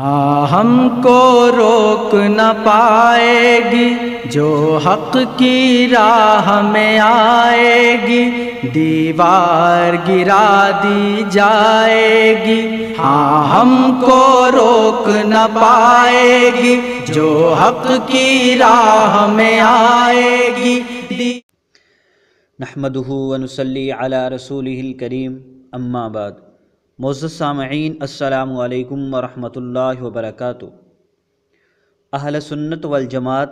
ہم کو روک نہ پائے گی جو حق کی راہ میں آئے گی، دیوار گرا دی جائے گی۔ ہم کو روک نہ پائے گی جو حق کی راہ میں آئے گی۔ نحمدہ ونصلی علی رسولہ الکریم، اما بعد۔ معزز سامعین، السلام علیکم ورحمۃ اللہ وبرکاتہ۔ اہل سنت والجماعت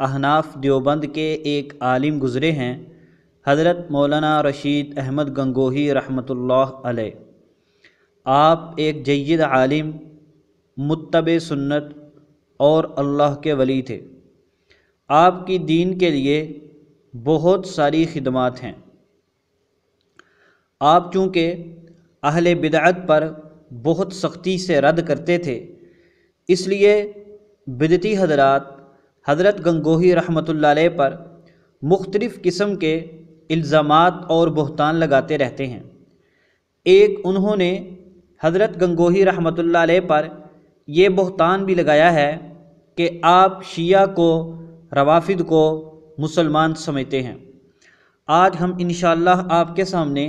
احناف دیوبند کے ایک عالم گزرے ہیں، حضرت مولانا رشید احمد گنگوہی رحمۃ اللہ علیہ۔ آپ ایک جید عالم، متبع سنت اور اللہ کے ولی تھے۔ آپ کی دین کے لیے بہت ساری خدمات ہیں۔ آپ چونکہ اہل بدعت پر بہت سختی سے رد کرتے تھے، اس لیے بدعتی حضرات حضرت گنگوہی رحمۃ اللہ علیہ پر مختلف قسم کے الزامات اور بہتان لگاتے رہتے ہیں۔ ایک انہوں نے حضرت گنگوہی رحمۃ اللہ علیہ پر یہ بہتان بھی لگایا ہے کہ آپ شیعہ کو، روافض کو مسلمان سمجھتے ہیں۔ آج ہم انشاءاللہ آپ کے سامنے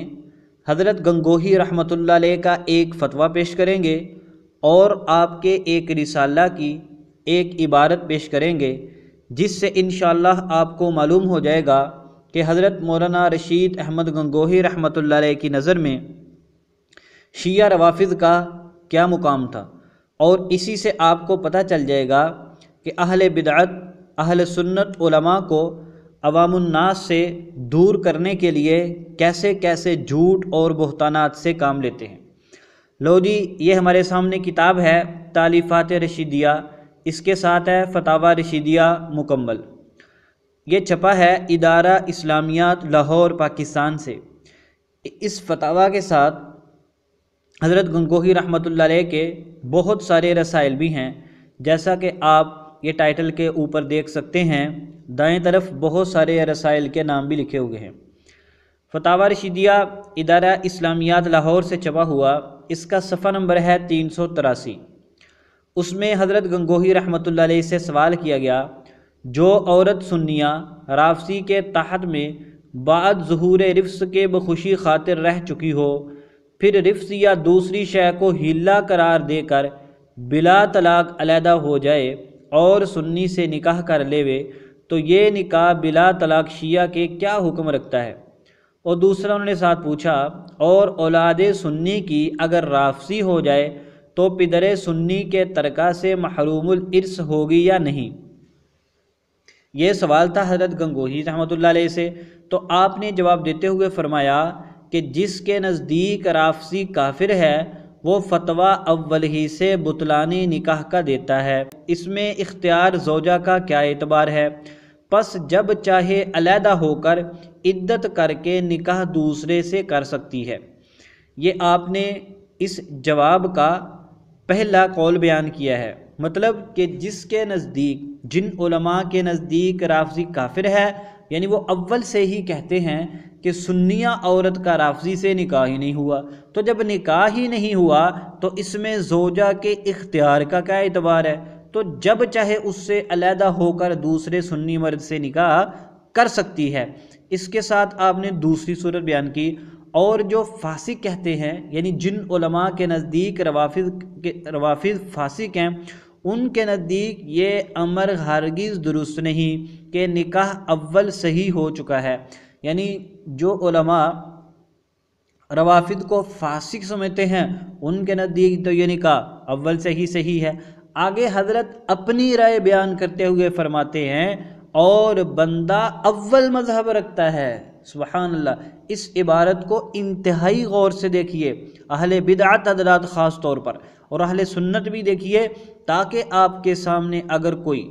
حضرت گنگوہی رحمۃ اللہ علیہ کا ایک فتویٰ پیش کریں گے اور آپ کے ایک رسالہ کی ایک عبارت پیش کریں گے، جس سے انشاءاللہ آپ کو معلوم ہو جائے گا کہ حضرت مولانا رشید احمد گنگوہی رحمۃ اللہ علیہ کی نظر میں شیعہ روافض کا کیا مقام تھا، اور اسی سے آپ کو پتہ چل جائے گا کہ اہل بدعت، اہل سنت علماء کو عوام الناس سے دور کرنے کے لیے کیسے کیسے جھوٹ اور بہتانات سے کام لیتے ہیں۔ لو جی، یہ ہمارے سامنے کتاب ہے تالیفات رشیدیہ، اس کے ساتھ ہے فتاوی رشیدیہ مکمل۔ یہ چھپا ہے ادارہ اسلامیات لاہور پاکستان سے۔ اس فتاوی کے ساتھ حضرت گنگوہی رحمۃ اللہ علیہ کے بہت سارے رسائل بھی ہیں، جیسا کہ آپ یہ ٹائٹل کے اوپر دیکھ سکتے ہیں۔ دائیں طرف بہت سارے رسائل کے نام بھی لکھے ہوئے ہیں۔ فتاوی رشیدیہ ادارہ اسلامیات لاہور سے چھپا ہوا، اس کا صفحہ نمبر ہے 383۔ اس میں حضرت گنگوہی رحمۃ اللہ علیہ سے سوال کیا گیا، جو عورت سنیہ رافضی کے تحت میں بعد ظہور رفض کے بخوشی خاطر رہ چکی ہو، پھر رفض یا دوسری شے کو حلہ قرار دے کر بلا طلاق علیحدہ ہو جائے اور سنی سے نکاح کر لیوے، تو یہ نکاح بلا طلاق شیعہ کے کیا حکم رکھتا ہے؟ اور دوسرا انہوں نے ساتھ پوچھا، اور اولاد سنی کی اگر رافضی ہو جائے تو پدر سنی کے ترکہ سے محروم الارث ہوگی یا نہیں؟ یہ سوال تھا حضرت گنگوہی رحمۃ اللہ علیہ سے۔ تو آپ نے جواب دیتے ہوئے فرمایا کہ جس کے نزدیک رافضی کافر ہے، وہ فتویٰ اول ہی سے بطلان نکاح کا دیتا ہے، اس میں اختیار زوجہ کا کیا اعتبار ہے؟ پس جب چاہے علیحدہ ہو کر عدت کر کے نکاح دوسرے سے کر سکتی ہے۔ یہ آپ نے اس جواب کا پہلا قول بیان کیا ہے، مطلب کہ جس کے نزدیک، جن علماء کے نزدیک رافضی کافر ہے، یعنی وہ اول سے ہی کہتے ہیں کہ سنیہ عورت کا رافضی سے نکاح ہی نہیں ہوا، تو جب نکاح ہی نہیں ہوا تو اس میں زوجہ کے اختیار کا کیا اعتبار ہے؟ تو جب چاہے اس سے علیحدہ ہو کر دوسرے سنی مرد سے نکاح کر سکتی ہے۔ اس کے ساتھ آپ نے دوسری صورت بیان کی، اور جو فاسق کہتے ہیں، یعنی جن علماء کے نزدیک روافض فاسق ہیں، ان کے نزدیک یہ امر ہرگز درست نہیں کہ نکاح اول صحیح ہو چکا ہے۔ یعنی جو علماء روافض کو فاسق سمجھتے ہیں، ان کے نزدیک تو یہ نکاح اول سے ہی صحیح ہے۔ آگے حضرت اپنی رائے بیان کرتے ہوئے فرماتے ہیں، اور بندہ اول مذہب رکھتا ہے۔ سبحان اللہ، اس عبارت کو انتہائی غور سے دیکھیے، اہل بدعت حضرات خاص طور پر، اور اہل سنت بھی دیکھیے، تاکہ آپ کے سامنے اگر کوئی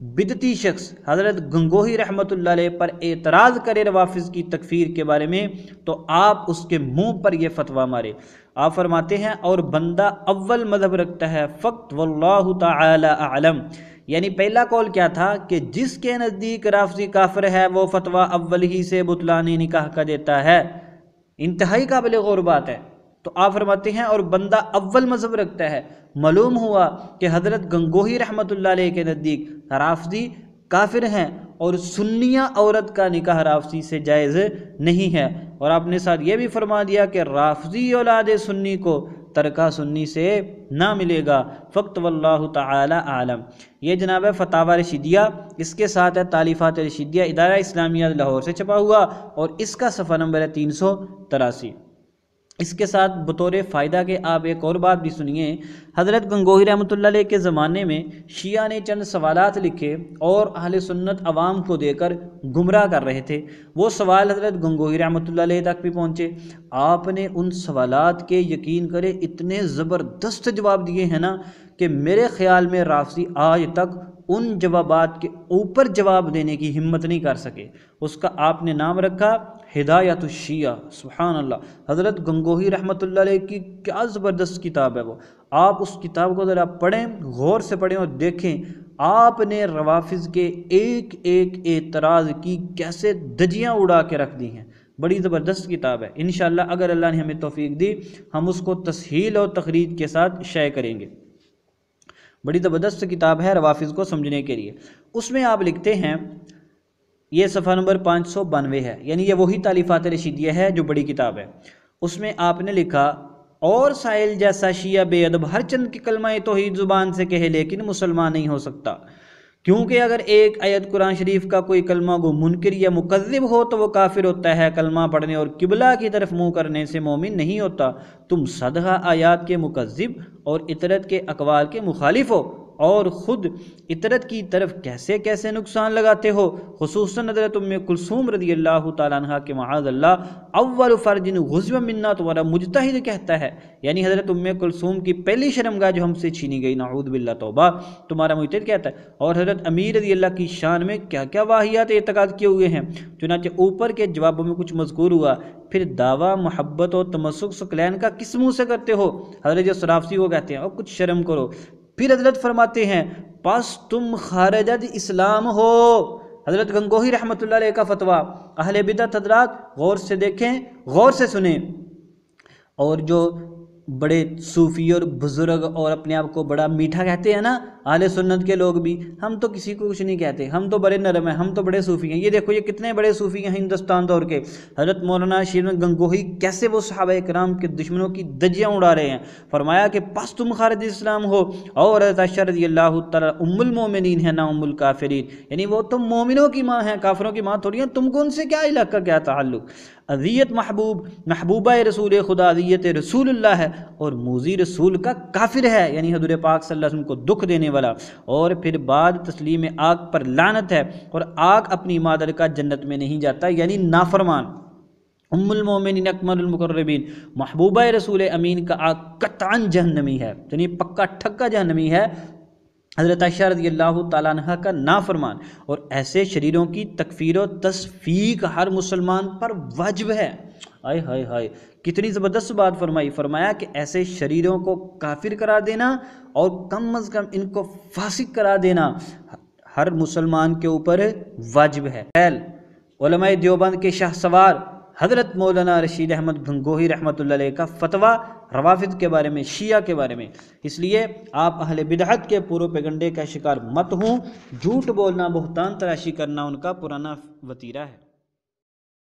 بدعتی شخص حضرت گنگوہی رحمۃ اللہ علیہ پر اعتراض کرے روافض کی تکفیر کے بارے میں، تو آپ اس کے منہ پر یہ فتویٰ مارے۔ آپ فرماتے ہیں، اور بندہ اول مذہب رکھتا ہے، فقط واللہ تعالی اعلم۔ یعنی پہلا قول کیا تھا کہ جس کے نزدیک رافضی کافر ہے، وہ فتویٰ اول ہی سے بطلان نکاح کا دیتا ہے۔ انتہائی قابل غور بات ہے۔ تو آپ فرماتے ہیں اور بندہ اول مذہب رکھتا ہے، معلوم ہوا کہ حضرت گنگوہی رحمۃ اللہ علیہ کے نزدیک رافضی کافر ہیں اور سنیہ عورت کا نکاح رافضی سے جائز نہیں ہے۔ اور آپ نے ساتھ یہ بھی فرما دیا کہ رافضی اولاد سنی کو ترکہ سنی سے نہ ملے گا۔ فقط واللہ تعالی عالم۔ یہ جناب ہے فتاوی رشیدیہ، اس کے ساتھ ہے تالیفات رشیدیہ، ادارہ اسلامیہ لاہور سے چھپا ہوا، اور اس کا صفحہ نمبر ہے 383۔ اس کے ساتھ بطور فائدہ کہ آپ ایک اور بات بھی سنیے، حضرت گنگوہی رحمۃ اللہ علیہ کے زمانے میں شیعہ نے چند سوالات لکھے اور اہل سنت عوام کو دے کر گمراہ کر رہے تھے۔ وہ سوال حضرت گنگوہی رحمۃ اللہ علیہ تک بھی پہنچے، آپ نے ان سوالات کے یقین کرے اتنے زبردست جواب دیے ہیں نا کہ میرے خیال میں رافضی آج تک ان جوابات کے اوپر جواب دینے کی ہمت نہیں کر سکے۔ اس کا آپ نے نام رکھا ہدایت الشیعہ۔ سبحان اللہ، حضرت گنگوہی رحمۃ اللہ علیہ کی کیا زبردست کتاب ہے وہ، آپ اس کتاب کو ذرا پڑھیں، غور سے پڑھیں اور دیکھیں آپ نے روافض کے ایک ایک اعتراض کی کیسے دجیاں اڑا کے رکھ دی ہیں۔ بڑی زبردست کتاب ہے، انشاءاللہ اگر اللہ نے ہمیں توفیق دی ہم اس کو تصحیح اور تخریج کے ساتھ شائع کریں گے۔ بڑی زبردست کتاب ہے روافض کو سمجھنے کے لیے۔ اس میں آپ لکھتے ہیں، یہ صفحہ نمبر 592 ہے، یعنی یہ وہی تالیفات رشیدیہ ہے جو بڑی کتاب ہے۔ اس میں آپ نے لکھا، اور سائل جیسا شیعہ بے ادب ہر چند کی کلمہ توحید زبان سے کہے لیکن مسلمان نہیں ہو سکتا، کیونکہ اگر ایک آیت قرآن شریف کا کوئی کلمہ گو منکر یا مکذب ہو تو وہ کافر ہوتا ہے، کلمہ پڑھنے اور قبلہ کی طرف منہ کرنے سے مومن نہیں ہوتا۔ تم صدہ آیات کے مکذب اور اطرت کے اقوال کے مخالف ہو اور خود اطرت کی طرف کیسے کیسے نقصان لگاتے ہو، خصوصاً حضرت ام کلثوم رضی اللہ تعالیٰ عنہ کے معاذ اللہ اول فرج غزو منا تمہارا مجتہد کہتا ہے، یعنی حضرت ام کلثوم کی پہلی شرمگاہ جو ہم سے چھینی گئی، نعوذ باللہ توبہ، تمہارا مجتہد کہتا ہے۔ اور حضرت امیر رضی اللہ کی شان میں کیا کیا واہیات اعتقاد کیے ہوئے ہیں، چنانچہ اوپر کے جوابوں میں کچھ مذکور ہوا۔ پھر دعویٰ محبت و تمسک ثقلین کا کس منہ سے کرتے ہو، حضرت جو سرافسی کو کہتے ہیں، اور کچھ شرم کرو۔ پھر حضرت فرماتے ہیں، پس تم خارجد اسلام ہو۔ حضرت گنگوہی رحمۃ اللہ علیہ کا فتویٰ، اہل بدعت حضرات غور سے دیکھیں، غور سے سنیں، اور جو بڑے صوفی اور بزرگ اور اپنے آپ کو بڑا میٹھا کہتے ہیں نا اہل سنت کے لوگ بھی، ہم تو کسی کو کچھ نہیں کہتے، ہم تو بڑے نرم ہیں، ہم تو بڑے صوفی ہیں۔ یہ دیکھو یہ کتنے بڑے صوفی ہیں ہندوستان دور کے، حضرت مولانا شیر گنگوہی کیسے وہ صحابہ کرام کے دشمنوں کی دجیاں اڑا رہے ہیں۔ فرمایا کہ پس تم خارج اسلام ہو، اور حضرت عائشہ رضی اللہ تعالیٰ ام المومنین ہے نا ام الکافرین، یعنی وہ تم مومنوں کی ماں ہیں، کافروں کی ماں تھوڑی ہیں، تم کو ان سے کیا علاقہ کیا تعلق۔ اذیت محبوبہ رسول خدا اذیت رسول اللہ ہے، اور موذی رسول کا کافر ہے، یعنی حضور پاک صلی اللہ علیہ وسلم کو دکھ دینے والا، اور پھر بعد تسلیم آگ پر لعنت ہے، اور آگ اپنی مادر کا جنت میں نہیں جاتا، یعنی نافرمان۔ ام المومنین اکمل المقربین، محبوبہ رسول امین کا آگ قطعاً جہنمی ہے، یعنی پکا ٹھکا جہنمی ہے، حضرت عائشہ رضی اللہ تعالیٰ عنہ کا نافرمان۔ اور ایسے شریروں کی تکفیر و تصفیق ہر مسلمان پر واجب ہے۔ آئے ہائے ہائے، کتنی زبردست بات فرمائی، فرمایا کہ ایسے شریروں کو کافر قرار دینا اور کم از کم ان کو فاسق قرار دینا ہر مسلمان کے اوپر واجب ہے۔ علماء دیوبند کے شاہ سوار حضرت مولانا رشید احمد گنگوہی رحمۃ اللہ علیہ کا فتویٰ روافض کے بارے میں، شیعہ کے بارے میں، اس لیے آپ اہل بدعت کے پروپیگنڈے کا شکار مت ہوں۔ جھوٹ بولنا، بہتان تراشی کرنا ان کا پرانا وتیرہ ہے۔